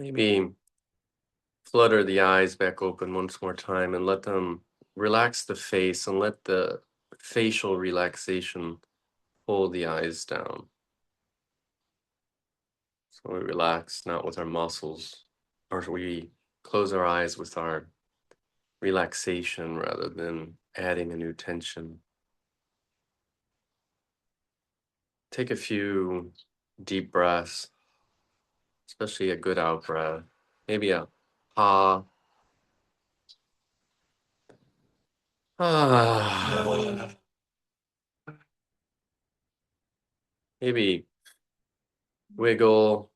Maybe flutter the eyes back open once more time and let them relax the face and let the facial relaxation pull the eyes down. So we relax not with our muscles, or we close our eyes with our relaxation rather than adding a new tension. Take a few deep breaths, especially a good out breath. Maybe a ah. Ah. Maybe wiggle.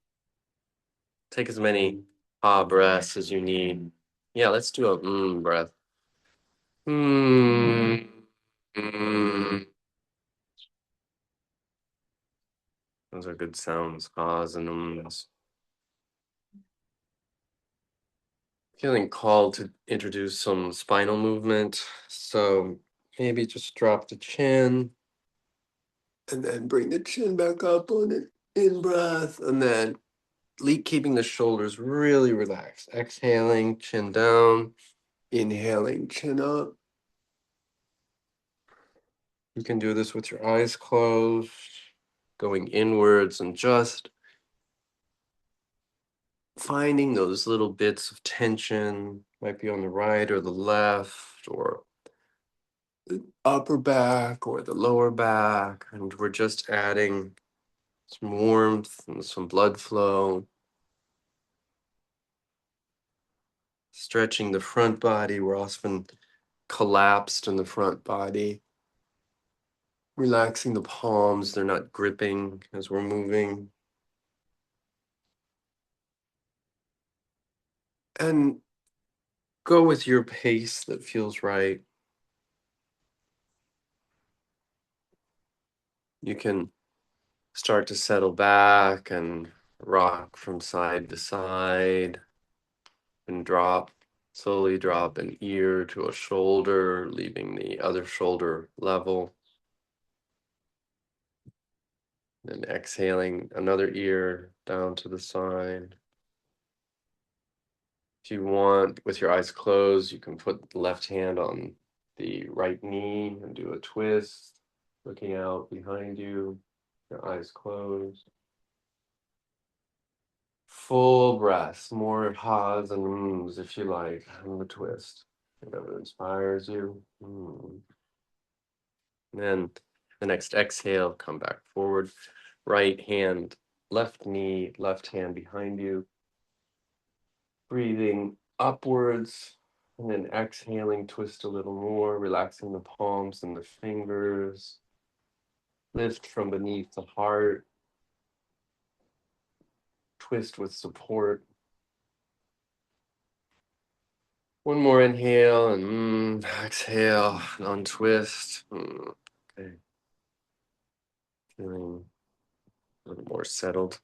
Take as many ah breaths as you need. Yeah, let's do a breath. Mm. Mm. Those are good sounds. Ahs and ums. Feeling called to introduce some spinal movement. So maybe just drop the chin and then bring the chin back up on it in breath, and then keeping the shoulders really relaxed. Exhaling, chin down. Inhaling, chin up. You can do this with your eyes closed, going inwards and just finding those little bits of tension, might be on the right or the left, or the upper back or the lower back. And we're just adding some warmth and some blood flow. Stretching the front body. We're often collapsed in the front body. Relaxing the palms, they're not gripping as we're moving. And go with your pace that feels right. You can start to settle back and rock from side to side and slowly drop an ear to a shoulder, leaving the other shoulder level. Then exhaling another ear down to the side. If you want, with your eyes closed, you can put the left hand on the right knee and do a twist, looking out behind you, your eyes closed. Full breaths, more ha's and ums if you like, and the twist, whatever inspires you. And then the next exhale, come back forward, right hand, left knee, left hand behind you. Breathing upwards, and then exhaling, twist a little more, relaxing the palms and the fingers. Lift from beneath the heart. Twist with support. One more inhale and exhale and untwist. Okay. Feeling a little more settled.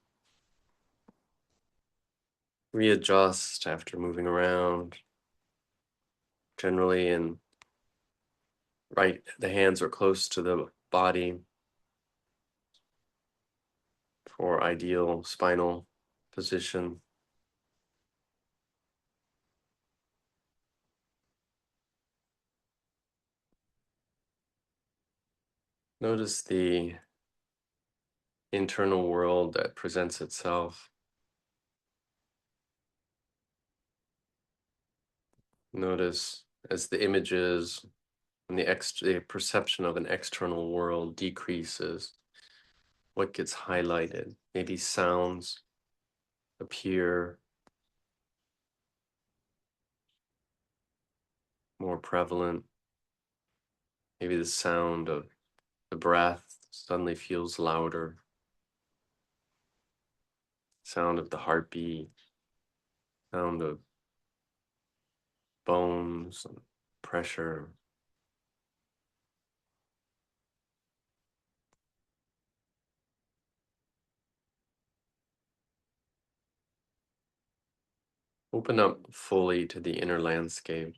Readjust after moving around. Generally the hands are close to the body for ideal spinal position. Notice the internal world that presents itself. Notice as the images and the perception of an external world decreases, what gets highlighted. Maybe sounds appear more prevalent. Maybe the sound of the breath suddenly feels louder. Sound of the heartbeat, sound of bones and pressure. Open up fully to the inner landscape.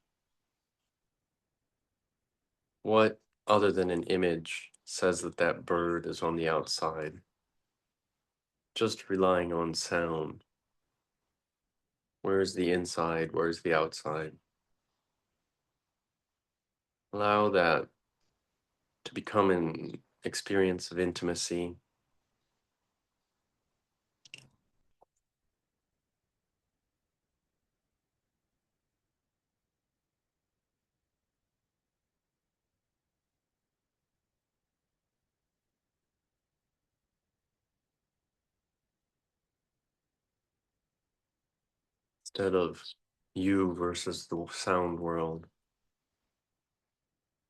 What other than an image says that that bird is on the outside? Just relying on sound. Where's the inside? Where's the outside? Allow that to become an experience of intimacy. Instead of you versus the sound world.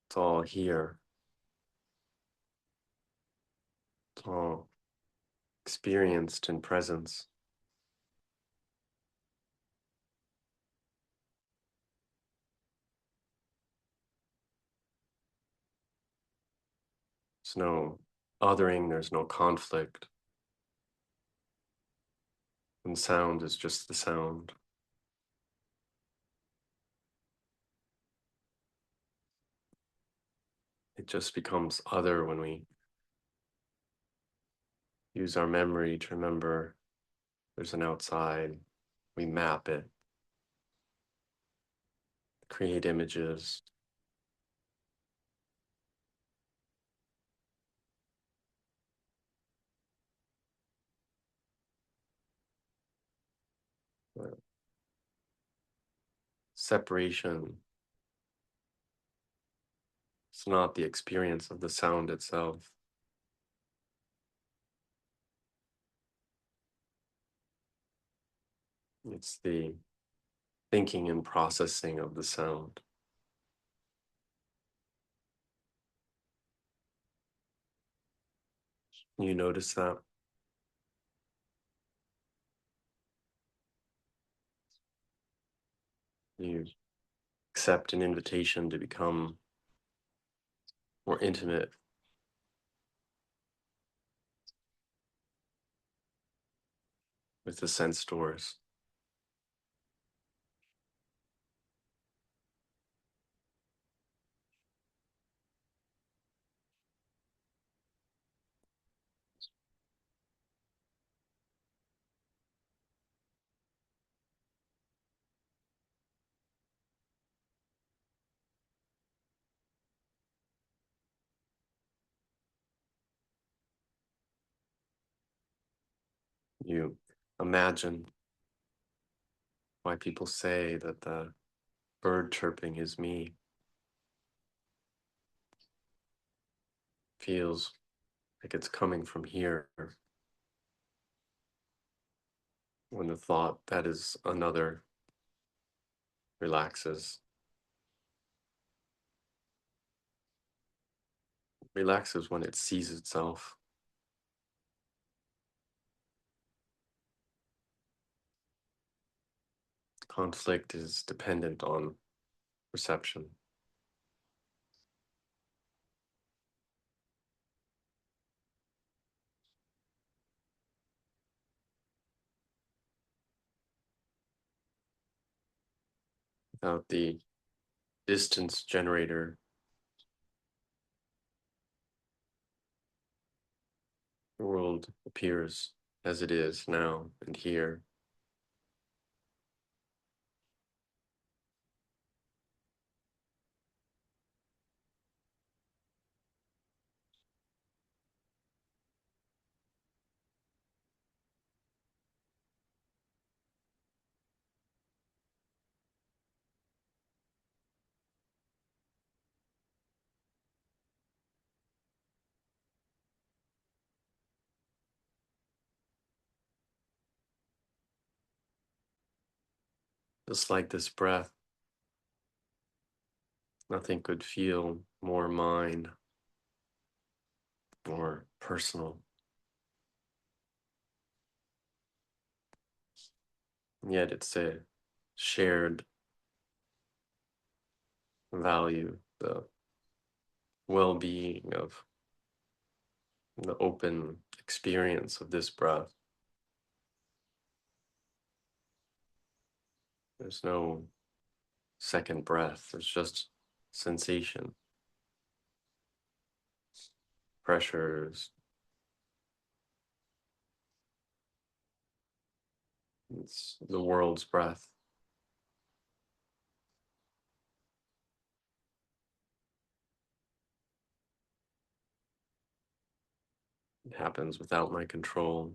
It's all here. It's all experienced in presence. There's no othering, there's no conflict. And sound is just the sound. It just becomes other when we use our memory to remember there's an outside. We map it, create images. Separation. It's not the experience of the sound itself. It's the thinking and processing of the sound. You notice that? You accept an invitation to become more intimate with the sense doors. You imagine why people say that the bird chirping is me. Feels like it's coming from here, when the thought that is another relaxes. Relaxes when it sees itself. Conflict is dependent on perception. Without the distance generator, the world appears as it is now and here. Just like this breath, nothing could feel more mine, more personal. And yet it's a shared value, the well-being of the open experience of this breath. There's no second breath, there's just sensation, pressures, It's the world's breath. It happens without my control.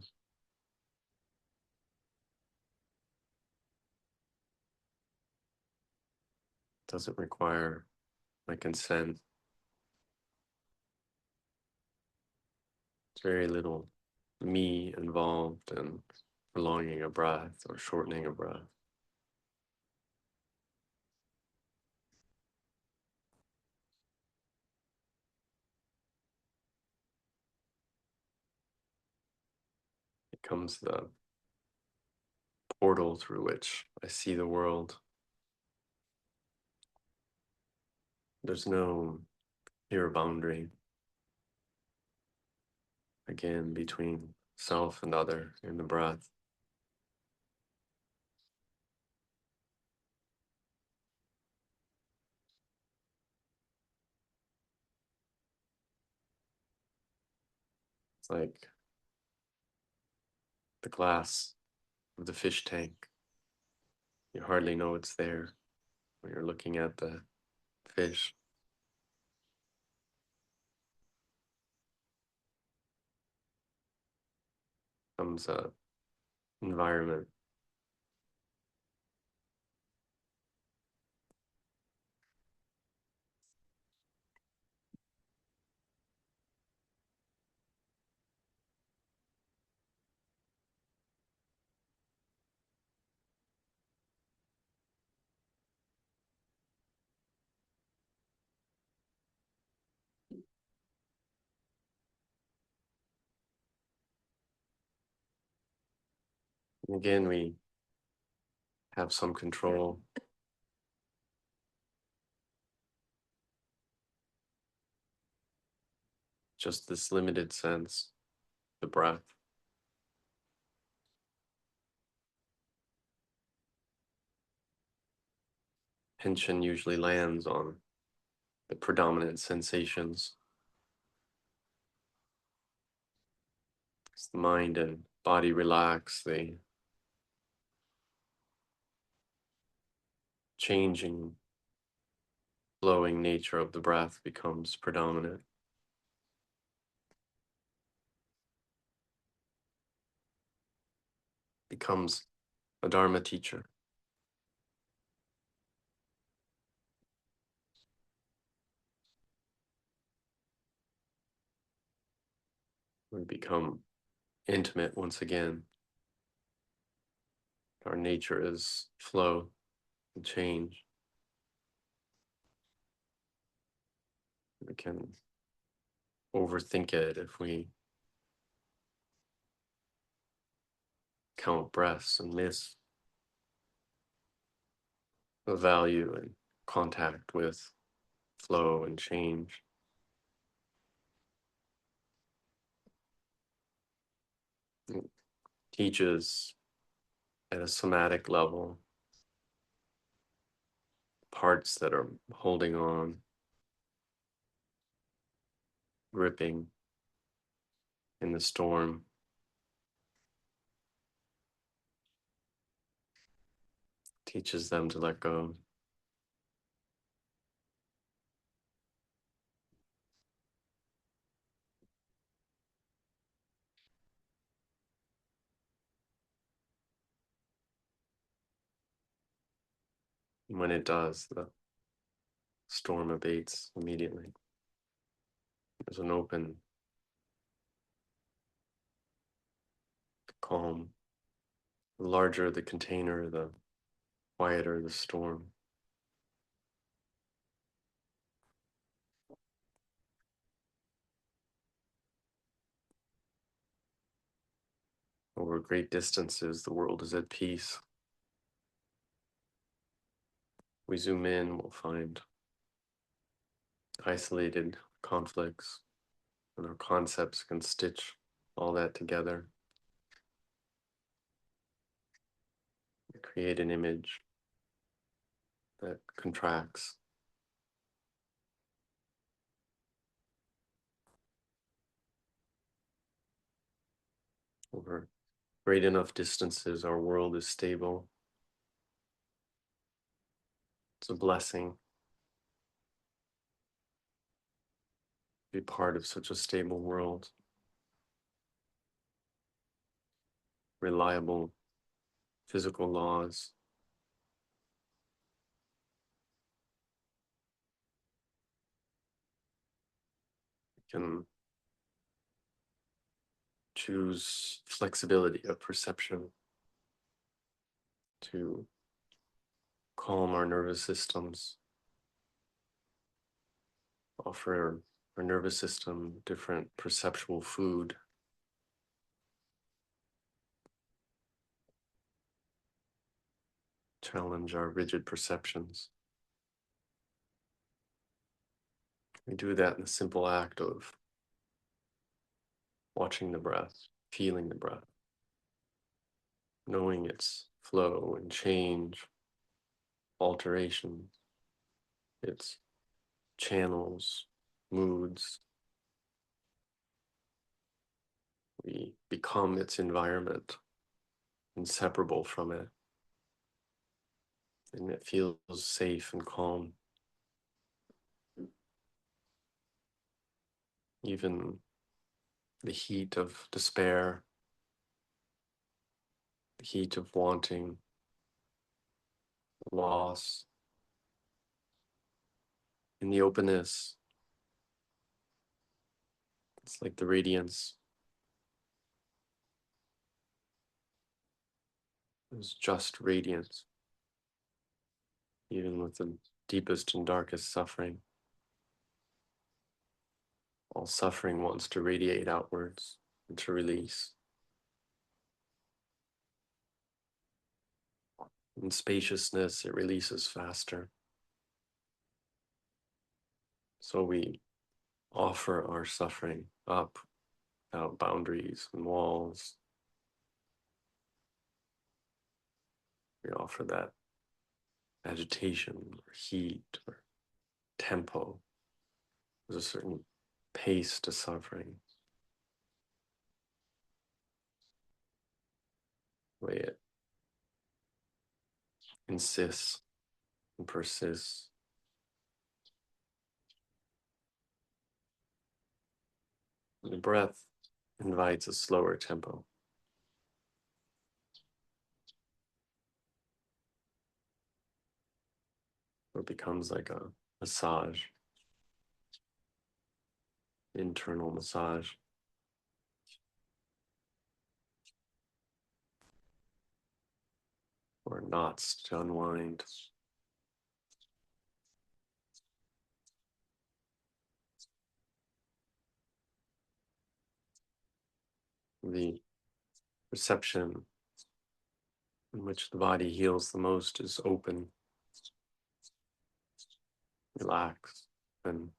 It doesn't require my consent. It's very little me involved in prolonging a breath or shortening a breath. It becomes the portal through which I see the world. There's no clear boundary, again, between self and other in the breath. It's like the glass of the fish tank. You hardly know it's there when you're looking at the fish. It becomes a environment. And again, we have some control. Just this limited sense, the breath. Tension usually lands on the predominant sensations. As the mind and body relax, the changing, flowing nature of the breath becomes predominant. Becomes a Dharma teacher. We become intimate once again. Our nature is flow and change. We can overthink it if we count breaths and miss the value and contact with flow and change. It teaches at a somatic level parts that are holding on, gripping in the storm. Teaches them to let go. And when it does, the storm abates immediately. There's an open, calm. The larger the container, the quieter the storm. Over great distances, the world is at peace. We zoom in, we'll find isolated conflicts, and our concepts can stitch all that together, create an image that contracts. Over great enough distances, our world is stable. It's a blessing to be part of such a stable world, reliable physical laws. We can choose flexibility of perception to calm our nervous systems, offer our nervous system different perceptual food, challenge our rigid perceptions. We do that in the simple act of watching the breath, feeling the breath, knowing its flow and change, alteration, its channels, moods. We become its environment, inseparable from it, and it feels safe and calm. Even the heat of despair, the heat of wanting, loss, in the openness, it's like the radiance. It's just radiance, even with the deepest and darkest suffering. All suffering wants to radiate outwards and to release. In spaciousness, it releases faster. So we offer our suffering up without boundaries and walls. We offer that agitation or heat or tempo. There's a certain pace to suffering. The way it insists and persists. The breath invites a slower tempo. It becomes like a massage, internal massage. Or knots to unwind. The perception in which the body heals the most is open, relaxed, and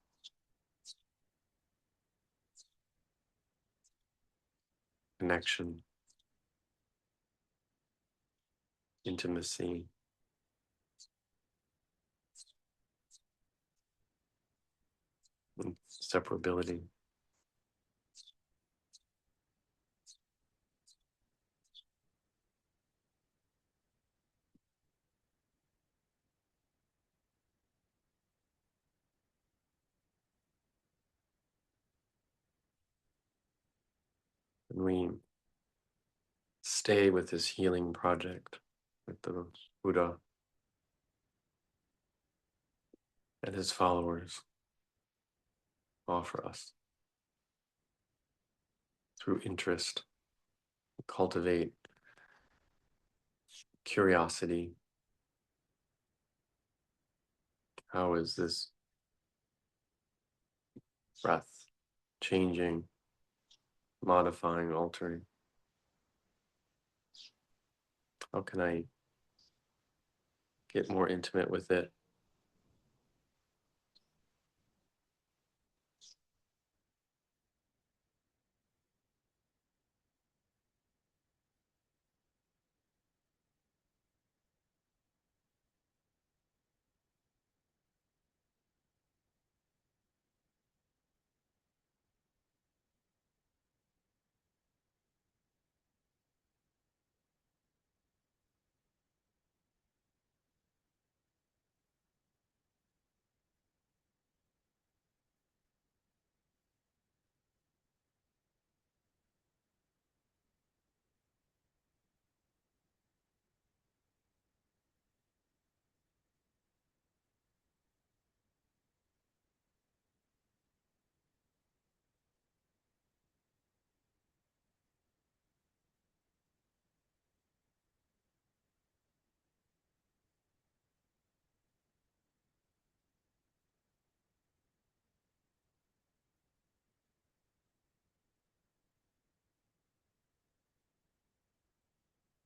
connection, intimacy, and separability. And we stay with this healing project that the Buddha and his followers offer us through interest, cultivate curiosity. How is this breath changing, modifying, altering? How can I get more intimate with it?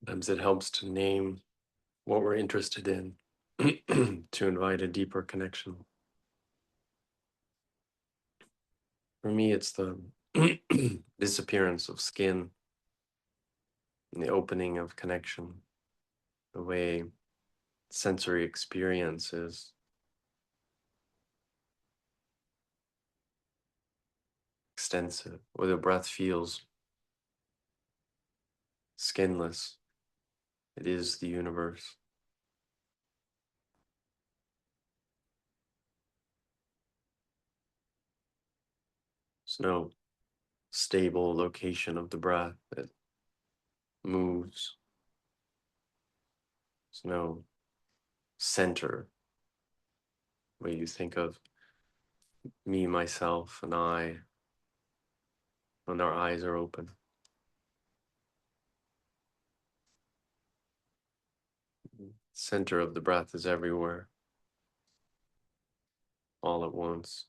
Sometimes it helps to name what we're interested in to invite a deeper connection. For me, it's the disappearance of skin and the opening of connection, the way sensory experience is extensive, where the breath feels skinless. It is the universe. There's no stable location of the breath that moves. There's no center where you think of me, myself, and I when our eyes are open. Center of the breath is everywhere, all at once.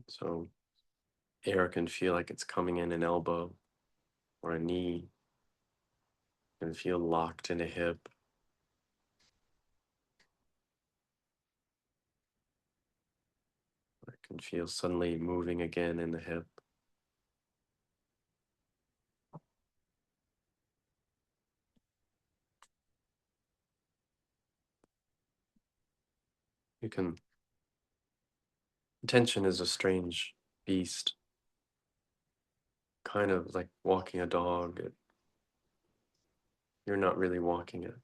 So air can feel like it's coming in an elbow or a knee, and feel locked in a hip. I can feel suddenly moving again in the hip. You can, tension is a strange beast, kind of like walking a dog. You're not really walking it,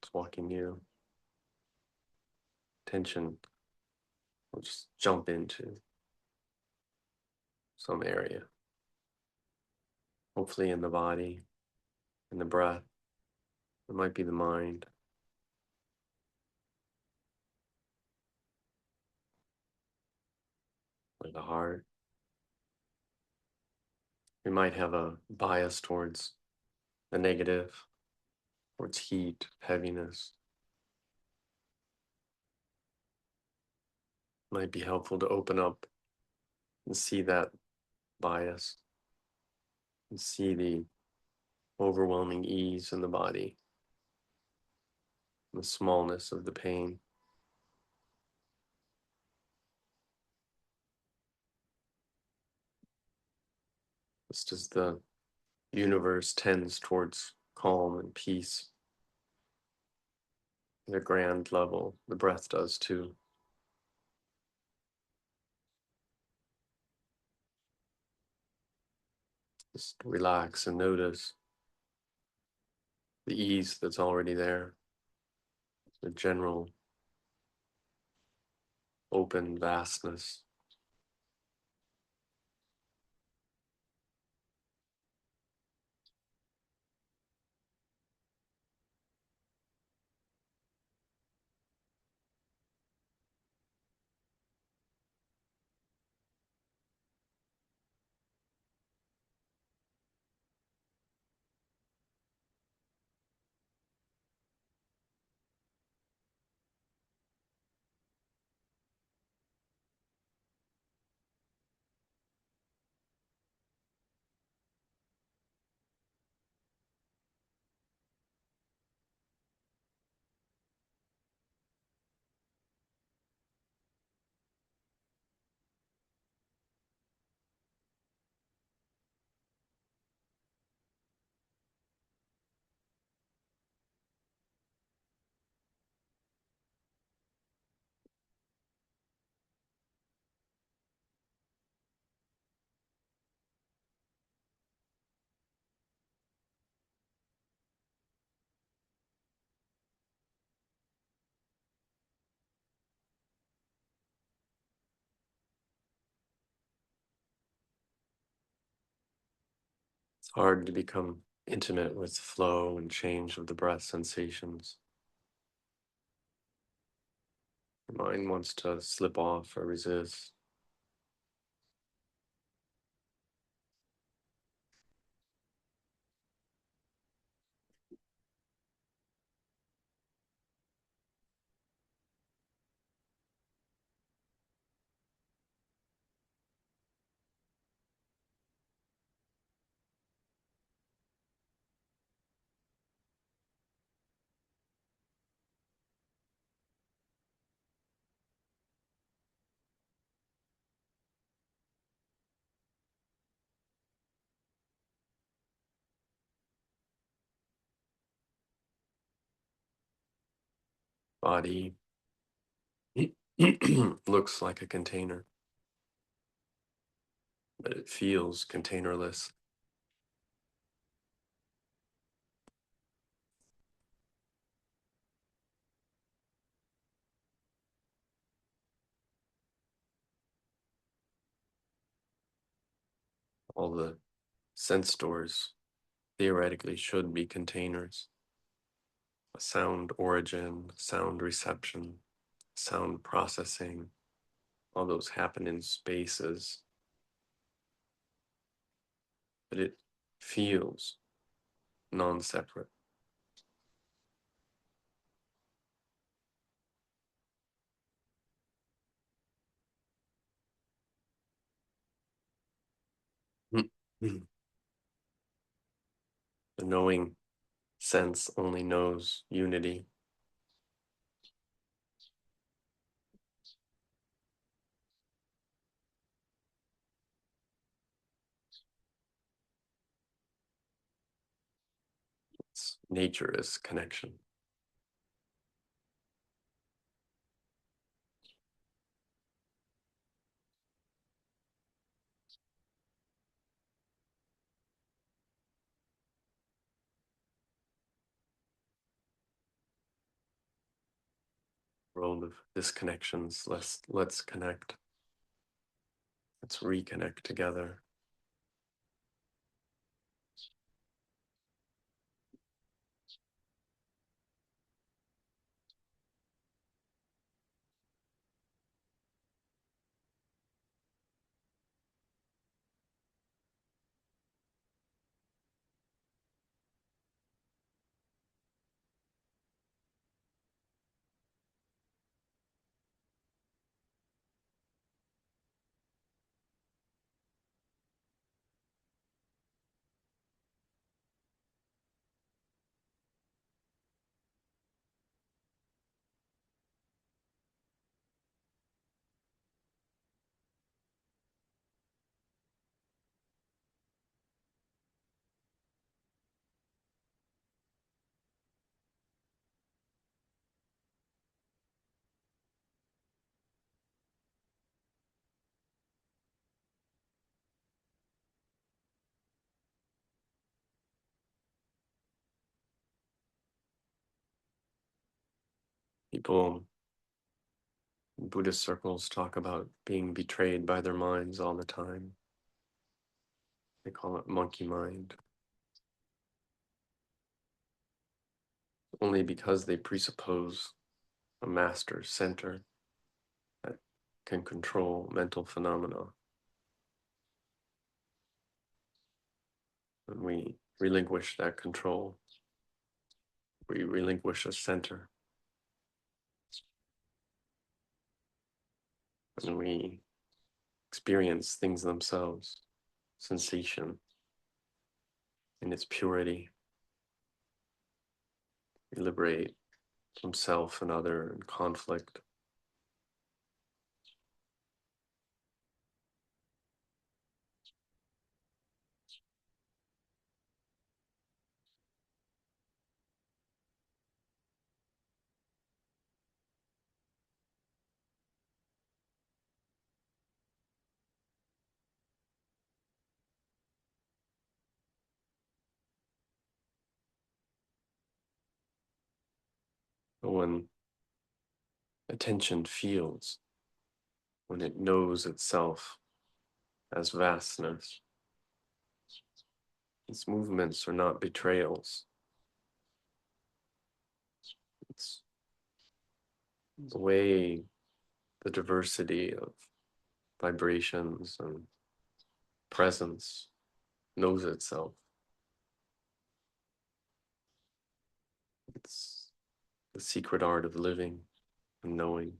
it's walking you. Tension will just jump into some area, hopefully in the body, in the breath. It might be the mind, or the heart. We might have a bias towards the negative, towards heat, heaviness. It might be helpful to open up and see that bias and see the overwhelming ease in the body, the smallness of the pain. Just as the universe tends towards calm and peace, at a grand level, the breath does too. Just relax and notice the ease that's already there, the general open vastness. It's hard to become intimate with flow and change of the breath sensations. Your mind wants to slip off or resist. body looks like a container, but it feels containerless. All the sense doors theoretically should be containers. A sound origin, sound reception, sound processing, all those happen in spaces. But it feels non-separate. The knowing sense only knows unity. Nature is connection. World of disconnections. Let's connect. Let's reconnect together. People in Buddhist circles talk about being betrayed by their minds all the time. They call it monkey mind. Only because they presuppose a master center that can control mental phenomena. When we relinquish that control, we relinquish a center, and we experience things themselves, sensation in its purity. We liberate from self and other and conflict. But when attention feels, when it knows itself as vastness, its movements are not betrayals. It's the way the diversity of vibrations and presence knows itself. It's the secret art of living and knowing.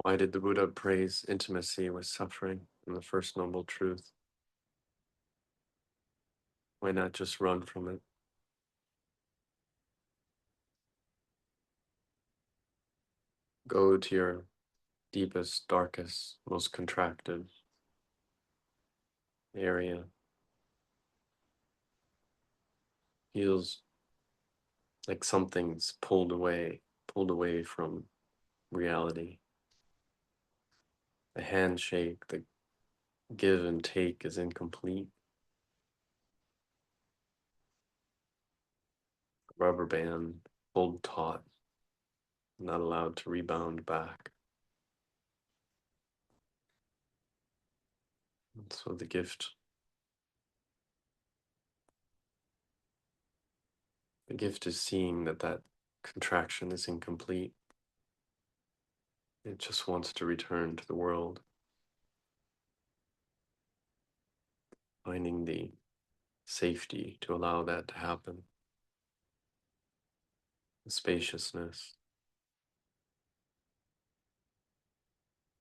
Why did the Buddha praise intimacy with suffering and the first noble truth? Why not just run from it? Go to your deepest, darkest, most contracted area. Feels like something's pulled away from reality. The handshake, the give and take is incomplete. Rubber band pulled taut, not allowed to rebound back. And so the gift is seeing that that contraction is incomplete. It just wants to return to the world, finding the safety to allow that to happen, the spaciousness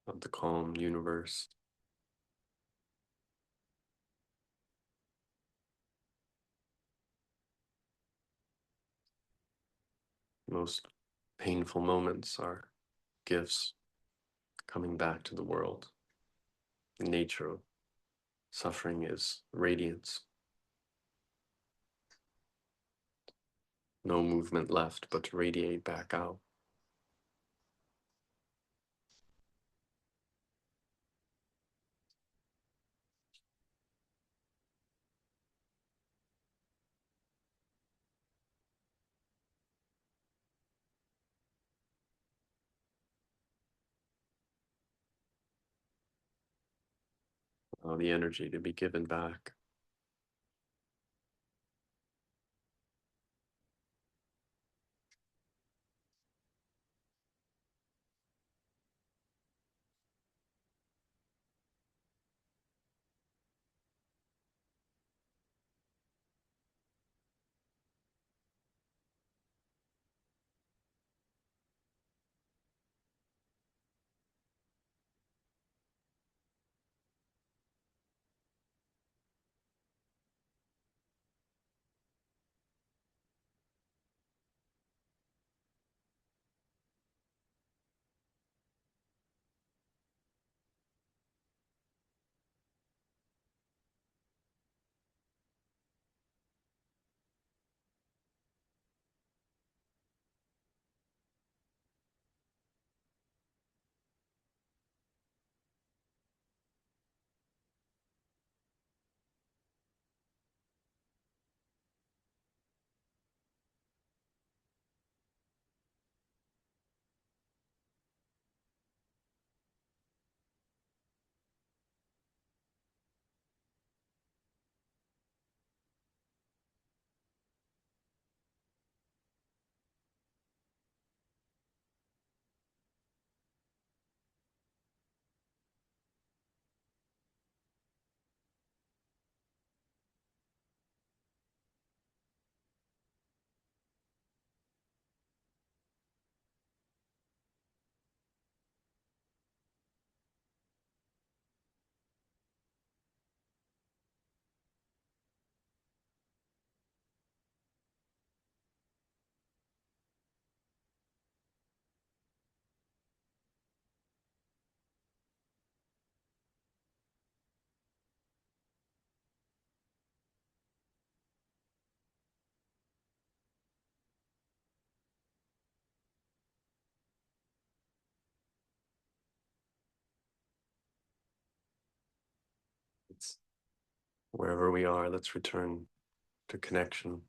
of the calm universe. Most painful moments are gifts coming back to the world. The nature of suffering is radiance. No movement left but to radiate back out. Allow the energy to be given back. It's wherever we are, let's return to connection.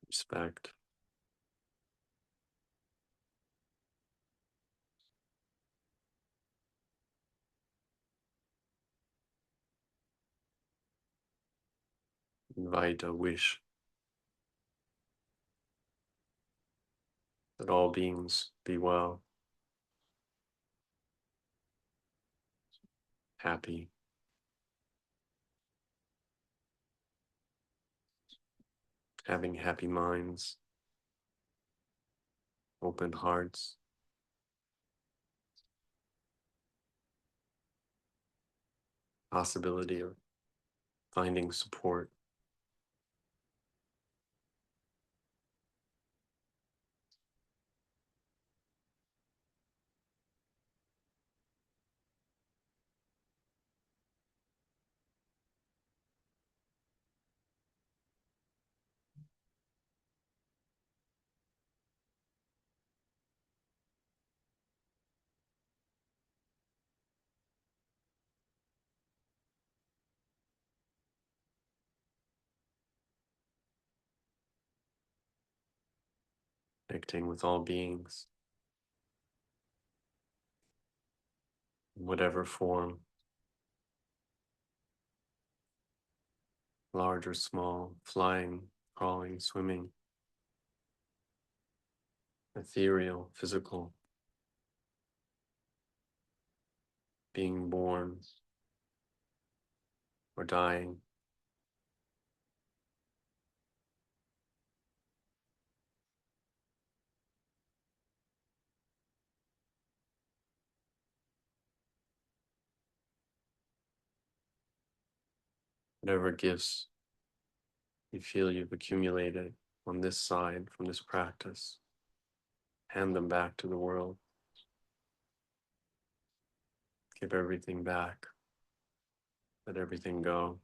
Respect. Invite a wish that all beings be well, happy, having happy minds, open hearts, possibility of finding support, connecting with all beings, in whatever form, large or small, flying, crawling, swimming, ethereal, physical, being born or dying, whatever gifts you feel you've accumulated on this side from this practice, hand them back to the world. Give everything back. Let everything go.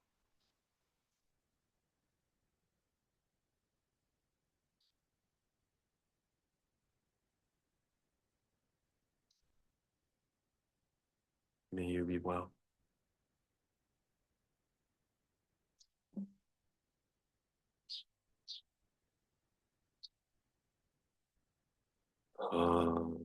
May you be well. Um,